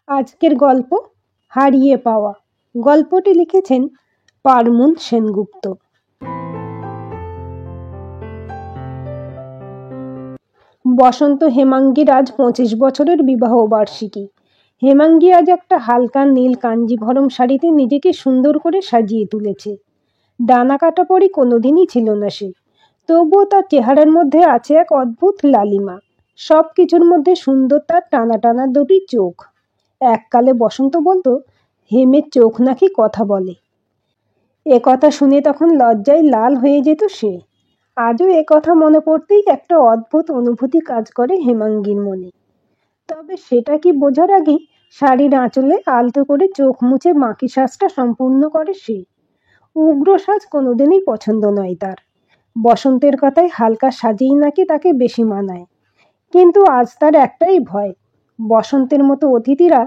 আজকের গল্প হারিয়ে পাওয়া। গল্পটি লিখেছেন পারমুন সেনগুপ্ত। বসন্ত হেমাঙ্গীর আজ 25 বছরের বিবাহ বার্ষিকী। হেমাঙ্গী আজ একটা হালকা নীল কাঞ্জিভরম শাড়িতে নিজেকে সুন্দর করে সাজিয়ে তুলেছে। ডানা কাটা পরি কোনোদিনই ছিল না সে, তবুও তার চেহারার মধ্যে আছে এক অদ্ভুত লালিমা। সব কিছুর মধ্যে সুন্দর তার টানা টানা দুটি চোখ। এককালে বসন্ত বলতো হেমের চোখ নাকি কথা বলে। এ কথা শুনে তখন লজ্জায় লাল হয়ে যেত সে। আজও এ কথা মনে পড়তেই একটা অদ্ভুত অনুভূতি কাজ করে হেমাঙ্গীর মনে। তবে সেটা কি বোঝার আগেই শাড়ির আঁচলে আলতো করে চোখ মুছে বাকি সাজটা সম্পূর্ণ করে সে। উগ্র সাজ কোনোদিনই পছন্দ নয় তার। বসন্তের কথায় হালকা সাজেই নাকি তাকে বেশি মানায়। কিন্তু আজ তার একটাই ভয়, বসন্তের মতো অতিথিরা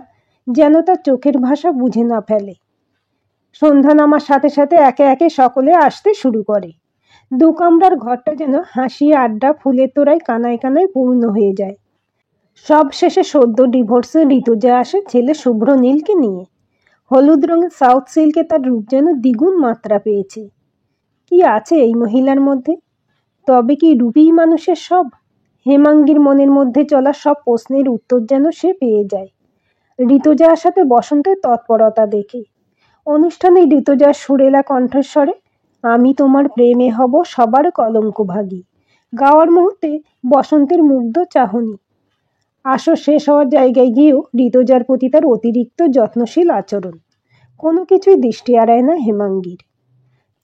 যেন তার চোখের ভাষা বুঝে না ফেলে। সন্ধ্যা নামার সাথে সাথে একে একে সকলে আসতে শুরু করে। দু কামরার ঘরটা যেন হাসি আড্ডা ফুলের তোড়ায় কানায় কানায় পূর্ণ হয়ে যায়। সব শেষে সদ্য ডিভোর্সে ঋতুজা আসে ছেলে শুভ্র নীলকে নিয়ে। হলুদ রঙের সাউথ সিল্কে তার রূপ যেন দ্বিগুণ মাত্রা পেয়েছে। কি আছে এই মহিলার মধ্যে? তবে কি রূপই মানুষের সব? হেমাঙ্গীর মনের মধ্যে চলা সব প্রশ্নের উত্তর যেন সে পেয়ে যায় ঋতুজা আসাতে বসন্তের তৎপরতা দেখে। অনুষ্ঠানে ঋতুজার সুরেলা কণ্ঠস্বরে আমি তোমার প্রেমে হব সবার কলঙ্কভাগী গাওয়ার মুহূর্তে বসন্তের মুগ্ধ চাহনি। আসর শেষ হওয়ার জায়গায় গিয়েও ঋতুজার প্রতি তার অতিরিক্ত যত্নশীল আচরণ কোনো কিছুই দৃষ্টি এড়ায় না হেমাঙ্গীর।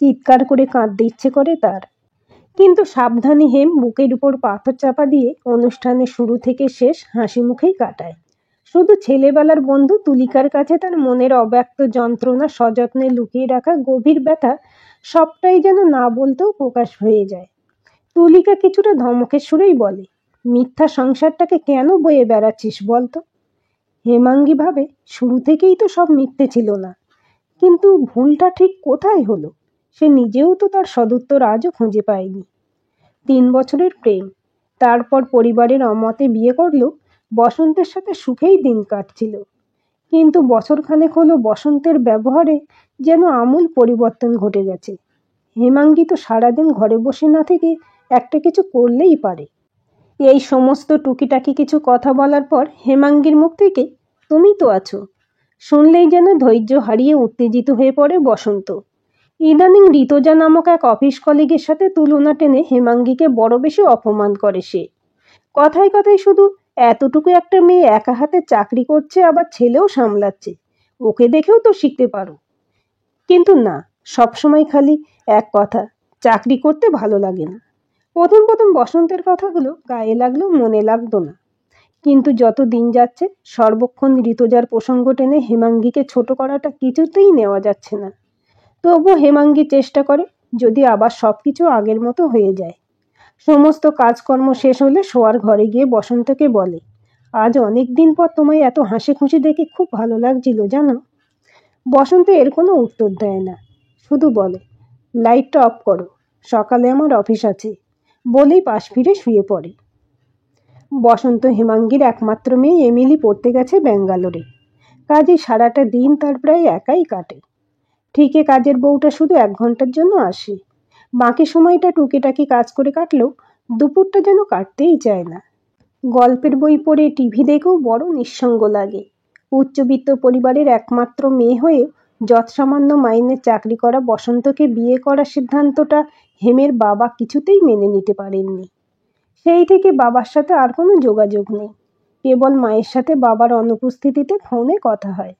চিৎকার করে কাঁদতে ইচ্ছে করে তার, কিন্তু সাবধানী হেম বুকের উপর পাথর চাপা দিয়ে অনুষ্ঠানের শুরু থেকে শেষ হাসি মুখেই কাটায়। শুধু ছেলেবেলার বন্ধু তুলিকার কাছে তার মনের অব্যক্ত যন্ত্রণা, সযত্নে লুকিয়ে রাখা গভীর ব্যথা সবটাই যেন না বলতেও প্রকাশ হয়ে যায়। তুলিকা কিছুটা ধমকের সুরেই বলে, মিথ্যা সংসারটাকে কেন বয়ে বেড়াচ্ছিস বলতো? হেমাঙ্গী ভাবে শুরু থেকেই তো সব মিথ্যে ছিল না, কিন্তু ভুলটা ঠিক কোথায় হলো সে নিজেও তো তার সদুত্তর আজও খুঁজে পায়নি। 3 বছরের প্রেম, তারপর পরিবারের অমতে বিয়ে করলেও বসন্তের সাথে সুখেই দিন কাটছিল। কিন্তু বছরখানেক হলো বসন্তের ব্যবহারে যেন আমূল পরিবর্তন ঘটে গেছে। হেমাঙ্গী তো সারাদিন ঘরে বসে না থেকে একটা কিছু করলেই পারে। এই সমস্ত টুকিটাকি কিছু কথা বলার পর হেমাঙ্গীর মুখ থেকে তুমি তো আছো শুনলেই যেন ধৈর্য হারিয়ে উত্তেজিত হয়ে পড়ে বসন্ত। ইদানিং ঋতুজা নামক এক অফিস কলিগের সাথে তুলনা টেনে হেমাঙ্গীকে বড় বেশি অপমান করে সে। কথায় কথায় শুধু এতটুকু একটা মেয়ে একা হাতে চাকরি করছে, আবার ছেলেও সামলাচ্ছে, ওকে দেখেও তো শিখতে পারো। কিন্তু না, সবসময় খালি এক কথা, চাকরি করতে ভালো লাগে না। প্রথম প্রথম বসন্তের কথাগুলো গায়ে লাগলেও মনে লাগতো না, কিন্তু যত দিন যাচ্ছে সর্বক্ষণ ঋতুজার প্রসঙ্গ টেনে হেমাঙ্গীকে ছোট করাটা কিছুতেই নেওয়া যাচ্ছে না। তবু হেমাঙ্গী চেষ্টা করে যদি আবার সবকিছু আগের মতো হয়ে যায়। সমস্ত কাজকর্ম শেষ হলে শোয়ার ঘরে গিয়ে বসন্তকে বলে, আজ অনেক দিন পর তোমায় এত হাসি খুশি দেখে খুব ভালো লাগছিল জানো। বসন্ত এর কোনো উত্তর দেয় না, শুধু বলে লাইটটা অফ করো, সকালে আমার অফিস আছে, বলেই পাশ ফিরে শুয়ে পড়ে। বসন্ত হেমাঙ্গীর একমাত্র মেয়ে এমিলি পড়তে গেছে ব্যাঙ্গালোরে। কাজে সারাটা দিন তার প্রায় একাই কাটে। ঠিকই কাজের বউটা শুধু 1 ঘন্টার জন্য আসে, বাকি সময়টা টুকিটাকি কাজ করে কাটলেও দুপুরটা যেন কাটতেই চায় না। গল্পের বই পড়ে টিভি দেখেও বড় নিঃসঙ্গ লাগে। উচ্চবিত্ত পরিবারের একমাত্র মেয়ে হয়েও যৎসামান্য মাইনের চাকরি করা বসন্তকে বিয়ে করার সিদ্ধান্তটা হেমের বাবা কিছুতেই মেনে নিতে পারেননি। সেই থেকে বাবার সাথে আর কোনো যোগাযোগ নেই, কেবল মায়ের সাথে বাবার অনুপস্থিতিতে ফোনে কথা হয়।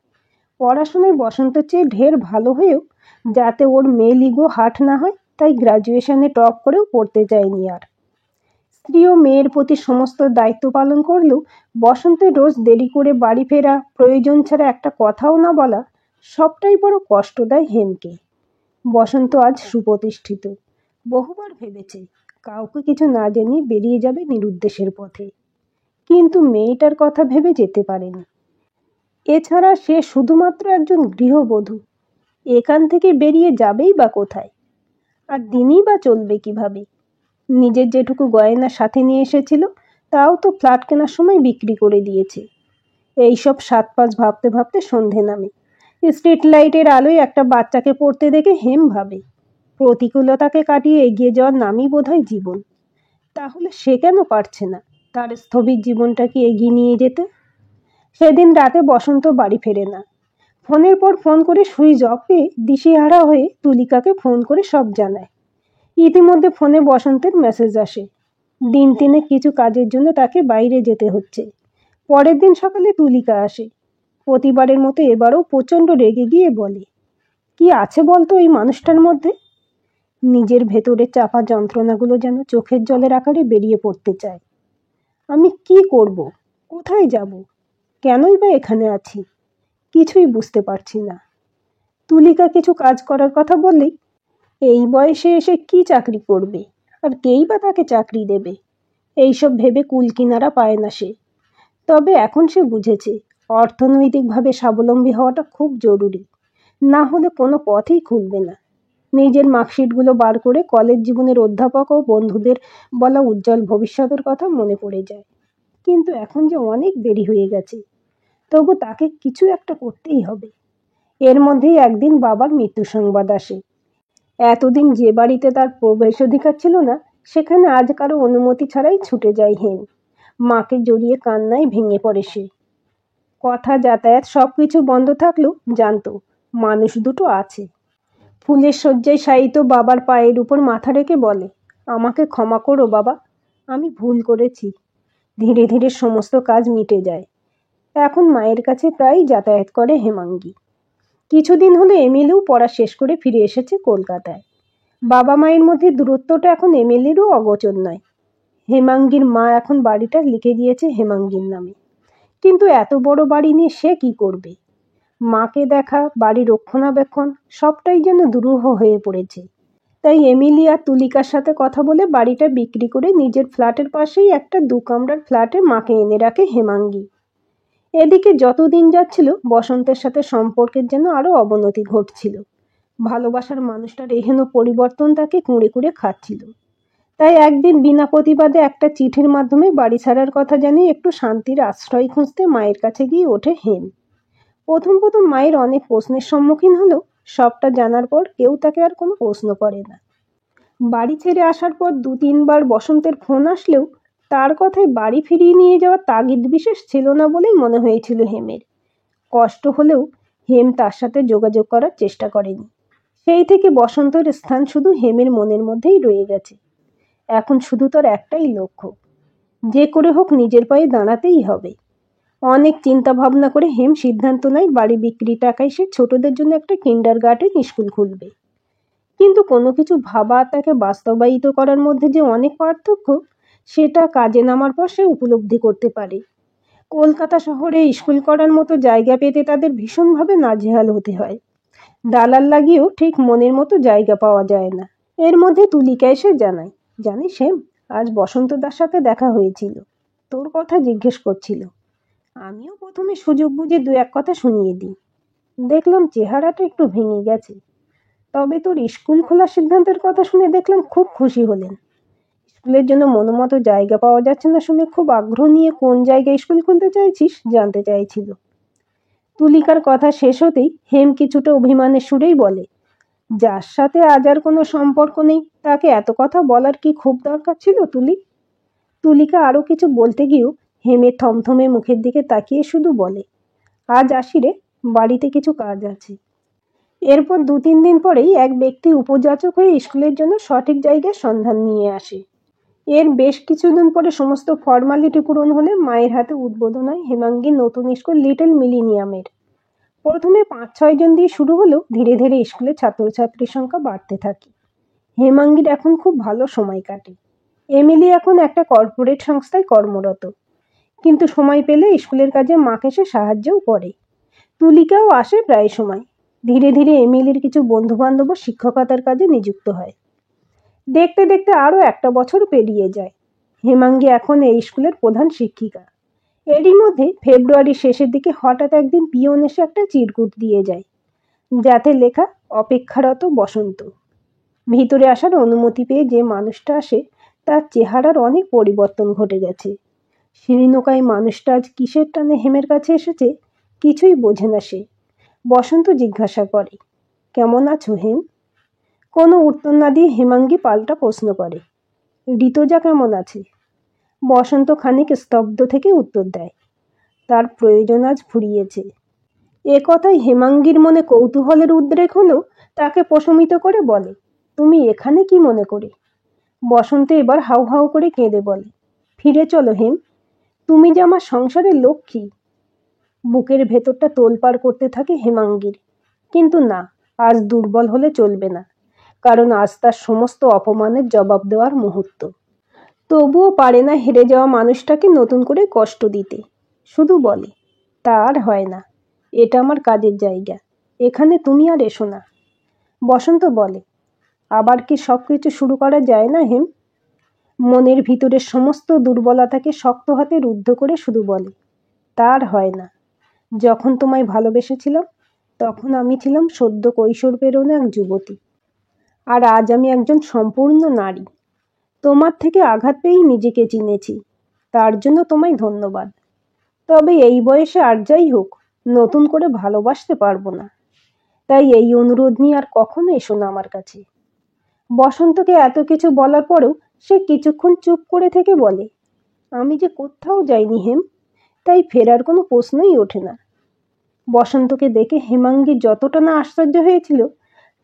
পড়াশোনায় বসন্তের চেয়ে ঢের ভালো হয়েও যাতে ওর মেল ইগো হার্ট না হয় তাই গ্র্যাজুয়েশনে টপ করেও পড়তে চায়নি আর। স্ত্রী ও মেয়ের প্রতি সমস্ত দায়িত্ব পালন করলেও বসন্তের রোজ দেরি করে বাড়ি ফেরা, প্রয়োজন ছাড়া একটা কথাও না বলা, সবটাই বড় কষ্ট দেয় হেমকে। বসন্ত আজ সুপ্রতিষ্ঠিত, বহুবার ভেবেছে কাউকে কিছু না জানিয়ে বেরিয়ে যাবে নিরুদ্দেশের পথে, কিন্তু মেয়েটার কথা ভেবে যেতে পারেনি। এছাড়া সে শুধুমাত্র একজন গৃহবধূ, এখান থেকে বেরিয়ে যাবেই বা কোথায়? আর দিনই বা চলবে কিভাবে? নিজের যেটুকু গয়না সাথে নিয়ে এসেছিল তাও তো ফ্ল্যাট কেনার সময় বিক্রি করে দিয়েছে। এইসব 7-5 ভাবতে ভাবতে সন্ধে নামে। স্ট্রিট লাইটের আলোয় একটা বাচ্চাকে পড়তে দেখে হেম ভাবে, প্রতিকূলতাকে কাটিয়ে এগিয়ে যাওয়ার নামই বোধহয় জীবন। তাহলে সে কেন পারছে না তার স্থবির জীবনটাকে এগিয়ে নিয়ে যেতে? সেদিন রাতে বসন্ত বাড়ি ফেরে না। ফোনের পর ফোন করে সুইচ অফ পেয়ে দিশেহারা হয়ে তুলিকাকে ফোন করে সব জানায়। ইতিমধ্যে ফোনে বসন্তের মেসেজ আসে, দিন 3 কিছু কাজের জন্য তাকে বাইরে যেতে হচ্ছে। পরের দিন সকালে তুলিকা আসে। প্রতিবারের মতো এবারও প্রচণ্ড রেগে গিয়ে বলে, কি আছে বলতো ওই মানুষটার মধ্যে? নিজের ভেতরে চাপা যন্ত্রণাগুলো যেন চোখের জলের আকারে বেরিয়ে পড়তে চায়। আমি কি করব? কোথায় যাব? কেনই বা এখানে আছি? কিছুই বুঝতে পারছি না। তুলিকা কিছু কাজ করার কথা বললেই, এই বয়সে এসে কি চাকরি করবে, আর কেই বা তাকে চাকরি দেবে? এইসব ভেবে কুল কিনারা পায় না সে। তবে এখন সে বুঝেছে অর্থনৈতিকভাবে স্বাবলম্বী হওয়াটা খুব জরুরি, না হলে কোনো পথই খুলবে না। নিজের মার্কশিটগুলো বার করে কলেজ জীবনের অধ্যাপক ও বন্ধুদের বলা উজ্জ্বল ভবিষ্যতের কথা মনে পড়ে যায়। কিন্তু এখন যে অনেক দেরি হয়ে গেছে, তবু তাকে কিছু একটা করতেই হবে। এর মধ্যেই একদিন বাবার মৃত্যু সংবাদ আসে। এতদিন যে বাড়িতে তার প্রবেশাধিকার ছিল না, সেখানে আজ কারো অনুমতি ছাড়াই ছুটে যায় হেম। মাকে জড়িয়ে কান্নায় ভেঙে পড়ে সে। কথা যাতায়াত সবকিছু বন্ধ থাকলেও জানতো মানুষ দুটো আছে। ফুলের শয্যায় শায়িত বাবার পায়ের উপর মাথা রেখে বলে, আমাকে ক্ষমা করো বাবা, আমি ভুল করেছি। ধীরে ধীরে সমস্ত কাজ মিটে যায়। এখন মায়ের কাছে প্রায়ই যাতায়াত করে হেমাঙ্গী। কিছুদিন হলো এমিলিও পড়া শেষ করে ফিরে এসেছে কলকাতায়। বাবা মায়ের মধ্যে দূরত্বটা এখন এমিলিরও অগোচর নয়। হেমাঙ্গীর মা এখন বাড়িটা লিখে দিয়েছে হেমাঙ্গীর নামে। কিন্তু এত বড় বাড়ি নিয়ে সে কি করবে? মাকে দেখা, বাড়ি রক্ষণাবেক্ষণ সবটাই যেন দুরূহ হয়ে পড়েছে। তাই এমিলি আর তুলিকার সাথে কথা বলে বাড়িটা বিক্রি করে নিজের ফ্ল্যাটের পাশেই একটা 2 কামরার ফ্ল্যাটে মাকে এনে রাখে হেমাঙ্গী। এদিকে যত দিন যাচ্ছিল বসন্তের সাথে সম্পর্কের যেন আরো অবনতি ঘটছিল। ভালোবাসার মানুষটার এহেন পরিবর্তন তাকে কুঁড়ে কুঁড়ে খাচ্ছিল। তাই একদিন বিনা প্রতিবাদে একটা চিঠির মাধ্যমে বাড়ি ছাড়ার কথা জানিয়ে একটু শান্তির আশ্রয় খুঁজতে মায়ের কাছে গিয়ে ওঠে হেম। প্রথম প্রথম মায়ের অনেক প্রশ্নের সম্মুখীন হলেও সবটা জানার পর কেউ তাকে আর কোনো প্রশ্ন করে না। বাড়ি ছেড়ে আসার পর 2-3 বার বসন্তের ফোন আসলেও তার কথায় বাড়ি ফিরিয়ে নিয়ে যাওয়ার তাগিদ বিশেষ ছিল না বলেই মনে হয়েছিল হেমের। কষ্ট হলেও হেম তার সাথে যোগাযোগ করার চেষ্টা করেনি। সেই থেকে বসন্তের স্থান শুধু হেমের মনের মধ্যেই রয়ে গেছে। এখন শুধু তার একটাই লক্ষ্য, যে করে হোক নিজের পায়ে দাঁড়াতেই হবে। অনেক চিন্তা ভাবনা করে হেম সিদ্ধান্ত নেয় বাড়ি বিক্রি টাকায় সে ছোটদের জন্য একটা কিন্ডারগার্টেন স্কুল খুলবে। কিন্তু কোনো কিছু ভাবা তাকে বাস্তবায়িত করার মধ্যে যে অনেক পার্থক্য, সেটা কাজে নামার পর সে উপলব্ধি করতে পারে। কলকাতা শহরে স্কুল করার মতো জায়গা পেতে তাদের ভীষণভাবে নাজেহাল হতে হয়। দালাল লাগিয়েও ঠিক মনের মতো জায়গা পাওয়া যায় না। এর মধ্যে তুলিকা এসে জানায়, জানিস হেম, আজ বসন্তদার সাথে দেখা হয়েছিল, তোর কথা জিজ্ঞেস করছিল। আমিও প্রথমে সুযোগ বুঝে 2-1 কথা শুনিয়ে দিই। দেখলাম চেহারাটা একটু ভেঙে গেছে। তবে তোর স্কুল খোলার সিদ্ধান্তের কথা শুনে দেখলাম খুব খুশি হলেন। স্কুলের জন্য মনোমতো জায়গা পাওয়া যাচ্ছে না শুনে খুব আগ্রহ নিয়ে কোন জায়গায় স্কুল খুলতে চাইছিস জানতে চাইছিল। তুলিকার কথা শেষ হতেই হেম কিছুটা অভিমানের সুরেই বলে, যার সাথে আজ আর কোনো সম্পর্ক নেই তাকে এত কথা বলার কি খুব দরকার ছিল তুলি? তুলিকা আরো কিছু বলতে গিয়েও হেমের থমথমে মুখের দিকে তাকিয়ে শুধু বলে, আজ আসি রে, বাড়িতে কিছু কাজ আছে। এরপর 2-3 দিন পরেই এক ব্যক্তি উপযাচক হয়ে স্কুলের জন্য সঠিক জায়গার সন্ধান নিয়ে আসে। এর বেশ কিছুদিন পরে সমস্ত ফর্মালিটি পূরণ হলে মায়ের হাতে উদ্বোধন হয় হেমাঙ্গীর নতুন স্কুল লিটল মিলিনিয়ামের। প্রথমে 5-6 জন দিয়ে শুরু হলেও ধীরে ধীরে স্কুলে ছাত্রছাত্রীর সংখ্যা বাড়তে থাকে। হেমাঙ্গীর এখন খুব ভালো সময় কাটে। এমিলি এখন একটা কর্পোরেট সংস্থায় কর্মরত, কিন্তু সময় পেলে স্কুলের কাজে মাকে সে সাহায্যও করে। তুলিকাও আসে প্রায় সময়। ধীরে ধীরে এমিলির কিছু বন্ধু বান্ধব শিক্ষকতার কাজে নিযুক্ত হয়। দেখতে দেখতে আরো একটা বছর পেরিয়ে যায়। হেমাঙ্গী এখন এই স্কুলের প্রধান শিক্ষিকা। এরই মধ্যে ফেব্রুয়ারির শেষের দিকে হঠাৎ একদিন পিয়ন এসে একটা চিরকুট দিয়ে যায়, যাতে লেখা অপেক্ষারত বসন্ত। ভিতরে আসার অনুমতি পেয়ে যে মানুষটা আসে তার চেহারার অনেক পরিবর্তন ঘটে গেছে। সিঁড়ি নৌকায় মানুষটা আজ কিসের টানে হেমের কাছে এসেছে কিছুই বোঝে না সে। বসন্ত জিজ্ঞাসা করে, কেমন আছো হেম? কোনো উত্তর না দিয়ে হেমাঙ্গী পাল্টা প্রশ্ন করে, ঋতুজা কেমন আছে? বসন্ত খানিক স্তব্ধ থেকে উত্তর দেয়, তার প্রয়োজন আজ ফুরিয়েছে। এ কথায় হেমাঙ্গীর মনে কৌতূহলের উদ্রেক হলেও তাকে প্রশমিত করে বলে, তুমি এখানে কি মনে করে? বসন্ত এবার হাউ হাউ করে কেঁদে বলে, ফিরে চলো হেম, তুমি যে আমার সংসারের লক্ষ্মী। বুকের ভেতরটা তোলপাড় করতে থাকে হেমাঙ্গীর, কিন্তু না, আজ দুর্বল হলে চলবে না, কারণ আজ তার সমস্ত অপমানের জবাব দেওয়ার মুহূর্ত। তবুও পারে না হেরে যাওয়া মানুষটাকে নতুন করে কষ্ট দিতে। শুধু বলে, তা আর হয় না, এটা আমার কাজের জায়গা, এখানে তুমি আর এসো না। বসন্ত বলে, আবার কি সব কিছু শুরু করা যায় না হেম? মনের ভিতরের সমস্ত দুর্বলতাকে শক্ত হাতে রুদ্ধ করে শুধু বলে, তার হয় না। যখন তোমায় ভালোবেসেছিলাম তখন আমি ছিলাম সদ্য কৈশোর পেরোনো এক যুবতী, আর আজ আমি একজন সম্পূর্ণ নারী। তোমার থেকে আঘাত পেয়েই নিজেকে চিনেছি, তার জন্য তোমায় ধন্যবাদ। তবে এই বয়সে আর যাই হোক, নতুন করে ভালোবাসতে পারবো না। তাই এই অনুরোধ নিয়ে আর কখনো এসো না আমার কাছে। বসন্তকে এত কিছু বলার পরেও সে কিছুক্ষণ চুপ করে থেকে বলে, আমি যে কোথাও যাইনি হেম, তাই ফেরার কোনো প্রশ্নই ওঠে না। বসন্তকে দেখে হেমাঙ্গী যতটা না আশ্চর্য হয়েছিল,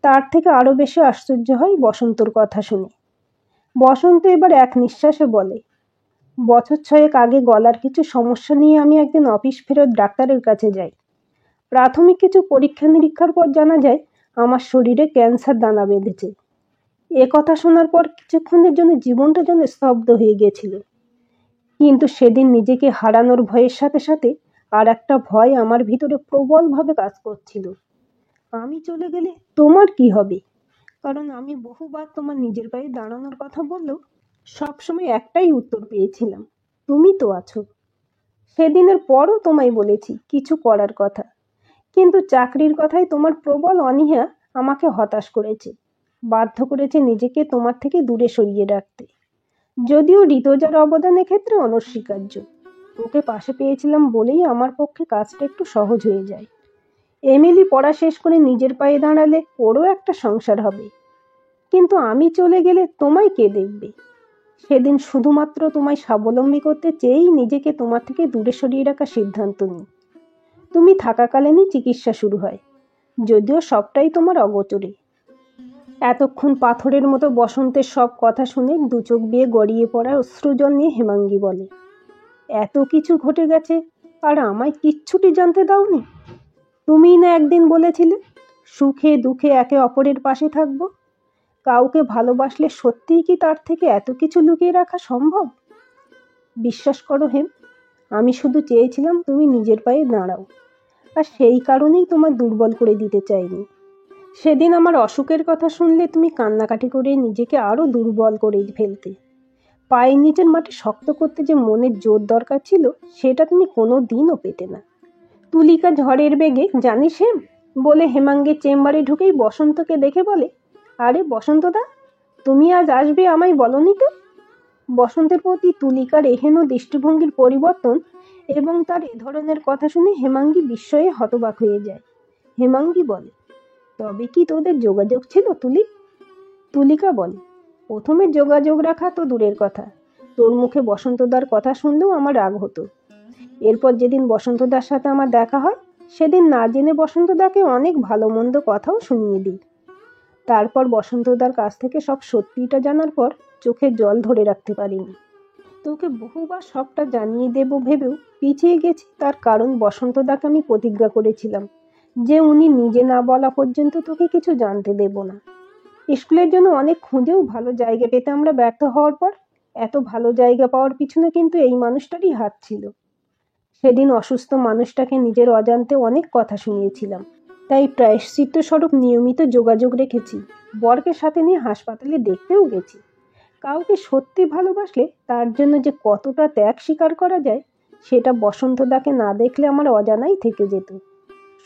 তার থেকে আরো বেশি আশ্চর্য হয় বসন্তর কথা শুনে। বসন্ত এবার এক নিঃশ্বাসে বলে, বছর 6 আগে গলার কিছু সমস্যা নিয়ে আমি একদিন অফিস ফেরত ডাক্তারের কাছে যাই। প্রাথমিক কিছু পরীক্ষা নিরীক্ষার পর জানা যায় আমার শরীরে ক্যান্সার দানা বেঁধেছে। এ কথা শোনার পর কিছুক্ষণের জন্য জীবনটা যেন স্তব্ধ হয়ে গেছিল। কিন্তু সেদিন নিজেকে হারানোর ভয়ের সাথে সাথে আর একটা ভয় আমার ভিতরে প্রবলভাবে কাজ করছিল। আমি চলে গেলে তোমার কি হবে? কারণ আমি বহুবার তোমার নিজের পায়ে দাঁড়ানোর কথা বললেও সবসময় একটাই উত্তর পেয়েছিলাম, তুমি তো আছো। সেদিনের পরও তোমায় বলেছি কিছু করার কথা, কিন্তু চাকরির কথায় তোমার প্রবল অনীহা আমাকে হতাশ করেছে, বাধ্য করেছে নিজেকে তোমার থেকে দূরে সরিয়ে রাখতে। যদিও ঋতুজার অবদান এক্ষেত্রে অনস্বীকার্য, ওকে পাশে পেয়েছিলাম বলেই আমার পক্ষে কাজটা একটু সহজ হয়ে যায়। এমিলি পড়া শেষ করে নিজের পায়ে দাঁড়ালে ওরও একটা সংসার হবে, কিন্তু আমি চলে গেলে তোমায় কে দেখবে? সেদিন শুধুমাত্র তোমায় স্বাবলম্বী করতে চেয়েই নিজেকে তোমার থেকে দূরে সরিয়ে রাখার সিদ্ধান্ত নিই। তুমি থাকাকালীনই চিকিৎসা শুরু হয়, যদিও সবটাই তোমার অগোচরে। এতক্ষণ পাথরের মতো বসন্তের সব কথা শুনে দুচোখ দিয়ে গড়িয়ে পড়া অশ্রুজল নিয়ে হেমাঙ্গী বলে, এত কিছু ঘটে গেছে আর আমায় কিচ্ছুটি জানতে দাওনি? তুমিই না একদিন বলেছিলে সুখে দুঃখে একে অপরের পাশে থাকবো। কাউকে ভালোবাসলে সত্যিই কি তার থেকে এত কিছু লুকিয়ে রাখা সম্ভব? বিশ্বাস করো হেম, আমি শুধু চেয়েছিলাম তুমি নিজের পায়ে দাঁড়াও, আর সেই কারণেই তোমার দুর্বল করে দিতে চাইনি। সেদিন আমার অসুখের কথা শুনলে তুমি কান্নাকাটি করে নিজেকে আরো দুর্বল করে ফেলতে। পায়ের নিচের মাটি শক্ত করতে যে মনের জোর দরকার ছিল সেটা তুমি কোনো দিনও পেতে না। তুলিকা ঝড়ের বেগে জানিস হেম বলে হেমাঙ্গের চেম্বারে ঢুকেই বসন্তকে দেখে বলে, আরে বসন্তদা, তুমি আজ আসবে আমায় বলনি তো? বসন্তের প্রতি তুলিকার এহেন দৃষ্টিভঙ্গির পরিবর্তন এবং তার এ ধরনের কথা শুনে হেমাঙ্গী বিস্ময়ে হতবাক হয়ে যায়। হেমাঙ্গী বলে, তবে কি তোদের যোগাযোগ ছিল তুলি? তুলিকা বলে, প্রথমে যোগাযোগ রাখা তো দূরের কথা, তোর মুখে বসন্তদার কথা শুনলেও আমার রাগ হতো। এরপর যেদিন বসন্তদার সাথে আমার দেখা হয় সেদিন না জেনে বসন্তদাকে অনেক ভালো মন্দ কথাও শুনিয়ে দিই। তারপর বসন্তদার কাছ থেকে সব সত্যিটা জানার পর চোখে জল ধরে রাখতে পারিনি। তোকে বহুবার সবটা জানিয়ে দেব ভেবেও পিছিয়ে গেছি, তার কারণ বসন্তদাকে আমি প্রতিজ্ঞা করেছিলাম যে উনি নিজে না বলা পর্যন্ত তোকে কিছু জানতে দেব না। স্কুলের জন্য অনেক খুঁজেও ভালো জায়গা পেতে আমরা ব্যর্থ হওয়ার পর এত ভালো জায়গা পাওয়ার পিছনে কিন্তু এই মানুষটারই হাত ছিল। সেদিন অসুস্থ মানুষটাকে নিজের অজান্তে অনেক কথা শুনিয়েছিলাম, তাই প্রায়শ্চিত্ত স্বরূপ নিয়মিত যোগাযোগ রেখেছি। বরকে সাথে নিয়ে হাসপাতালে দেখতেও গেছি। কাউকে সত্যি ভালোবাসলে তার জন্য যে কতটা ত্যাগ স্বীকার করা যায় সেটা বসন্তদাকে না দেখলে আমার অজানাই থেকে যেত।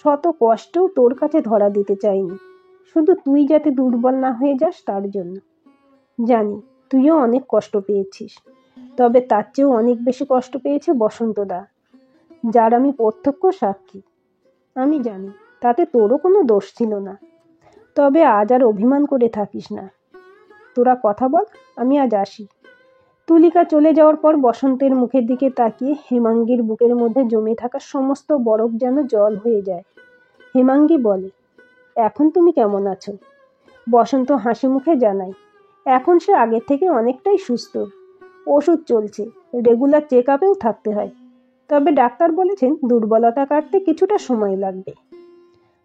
শত কষ্টেও তোর কাছে ধরা দিতে চাইনি, শুধু তুই যাতে দুর্বল না হয়ে যাস তার জন্য। জানি তুইও অনেক কষ্ট পেয়েছিস, তবে তার চেয়েও অনেক বেশি কষ্ট পেয়েছে বসন্তদা, যার আমি প্রত্যক্ষ সাক্ষী। আমি জানি তাতে তোরও কোনো দোষ ছিল না, তবে আজ আর অভিমান করে থাকিস না। তোরা কথা বল, আমি আজ আসি। তুলিকা চলে যাওয়ার পর বসন্তের মুখের দিকে তাকিয়ে হেমাঙ্গীর বুকের মধ্যে জমে থাকা সমস্ত বরফ যেন জল হয়ে যায়। হেমাঙ্গী বলে, এখন তুমি কেমন আছো? বসন্ত হাসি মুখে জানায়, এখন সে আগের থেকে অনেকটাই সুস্থ। ওষুধ চলছে, রেগুলার চেক আপেও থাকতে হয়। তবে ডাক্তার বলেছেন দুর্বলতা কাটতে কিছুটা সময় লাগবে।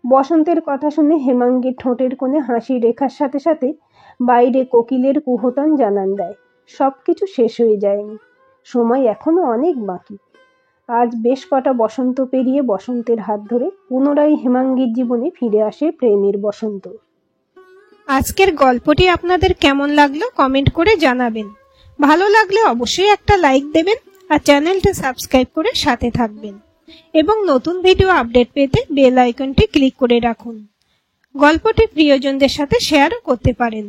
বসন্তের কথা শুনে হেমাঙ্গীর ঠোঁটের কোণে হাসির রেখার সাথে সাথে বাইরে কোকিলের কুহতান জানান দেয়, সবকিছু শেষ হয়ে যায়নি, সময় এখনো অনেক বাকি। আজ বেশ কটা বসন্ত পেরিয়ে বসন্তের হাত ধরে পুনরায় হেমাঙ্গীর জীবনে ফিরে আসে প্রেমের বসন্ত। আজকের গল্পটি আপনাদের কেমন লাগলো কমেন্ট করে জানাবেন। ভালো লাগলে অবশ্যই একটা লাইক দেবেন আর চ্যানেলটি সাবস্ক্রাইব করে সাথে থাকবেন এবং নতুন ভিডিও আপডেট পেতে বেল আইকনটি ক্লিক করে রাখুন। গল্পটি প্রিয়জনদের সাথে শেয়ারও করতে পারেন।